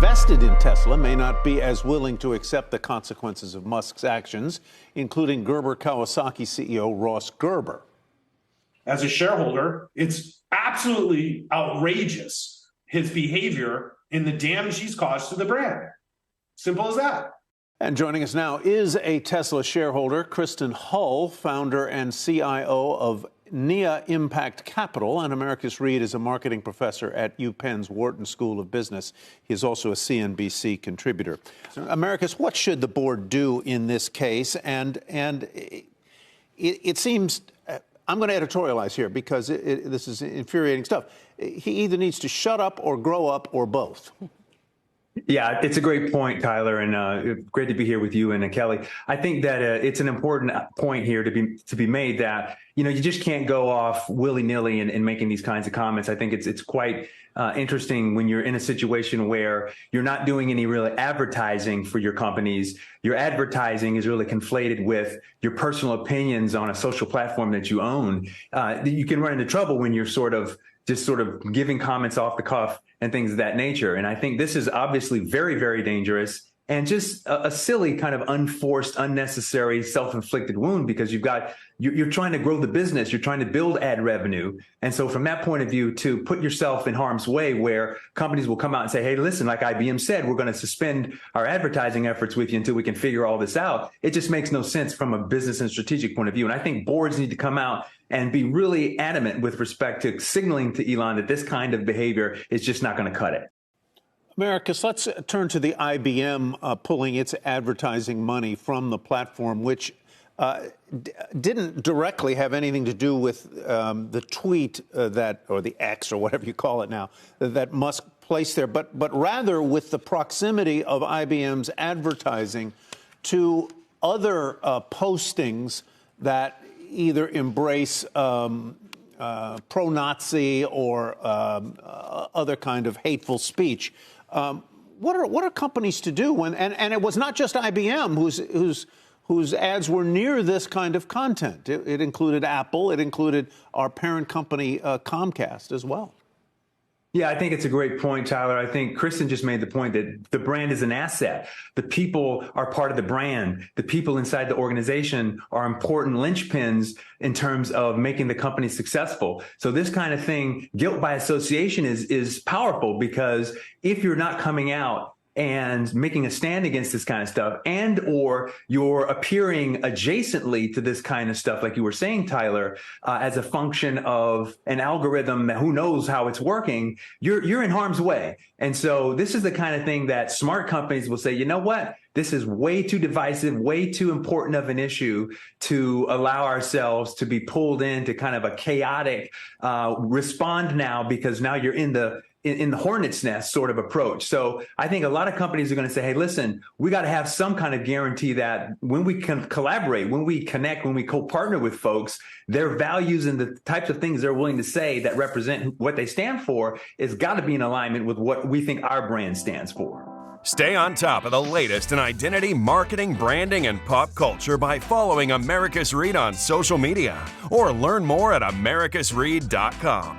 invested in Tesla may not be as willing to accept the consequences of Musk's actions, including Gerber Kawasaki CEO Ross Gerber. As a shareholder, it's absolutely outrageous, his behavior and the damage he's caused to the brand. Simple as that. And joining us now is a Tesla shareholder, Kristen Hull, founder and CIO of NIA Impact Capital, and Americus Reed is a marketing professor at UPenn's Wharton School of Business. He is also a CNBC contributor. So, Americus, what should the board do in this case? And it seems, I'm going to editorialize here because this is infuriating stuff. He either needs to shut up or grow up or both. Yeah, it's a great point, Tyler, and great to be here with you and Kelly. I think that it's an important point here to be made that, you know, you just can't go off willy-nilly in making these kinds of comments. I think it's quite interesting when you're in a situation where you're not doing any real advertising for your companies. Your advertising is really conflated with your personal opinions on a social platform that you own. You can run into trouble when you're sort of giving comments off the cuff and things of that nature. And I think this is obviously very, very dangerous and just a silly kind of unforced, unnecessary, self-inflicted wound because you're trying to grow the business, you're trying to build ad revenue. And so from that point of view, to put yourself in harm's way where companies will come out and say, hey, listen, like IBM said, we're going to suspend our advertising efforts with you until we can figure all this out. It just makes no sense from a business and strategic point of view. And I think boards need to come out and be really adamant with respect to signaling to Elon that this kind of behavior is just not going to cut it. Americus, let's turn to the IBM pulling its advertising money from the platform, which didn't directly have anything to do with the tweet or the X or whatever you call it now, that Musk placed there, but rather with the proximity of IBM's advertising to other postings that either embrace pro-Nazi or other kind of hateful speech. What are companies to do when? And it was not just IBM whose ads were near this kind of content. It included Apple. It included our parent company Comcast as well. Yeah, I think it's a great point, Tyler. I think Kristen just made the point that the brand is an asset. The people are part of the brand. The people inside the organization are important linchpins in terms of making the company successful. So this kind of thing, guilt by association, is powerful because if you're not coming out and making a stand against this kind of stuff, and or you're appearing adjacently to this kind of stuff, like you were saying, Tyler, as a function of an algorithm that who knows how it's working, you're in harm's way. And so this is the kind of thing that smart companies will say, you know what? This is way too divisive, way too important of an issue to allow ourselves to be pulled into kind of a chaotic respond now, because now you're in the hornet's nest sort of approach. So I think a lot of companies are going to say, hey, listen, we got to have some kind of guarantee that when we can collaborate, when we connect, when we co-partner with folks, their values and the types of things they're willing to say that represent what they stand for is got to be in alignment with what we think our brand stands for. Stay on top of the latest in identity, marketing, branding, and pop culture by following Americus Reed on social media or learn more at americusreed.com.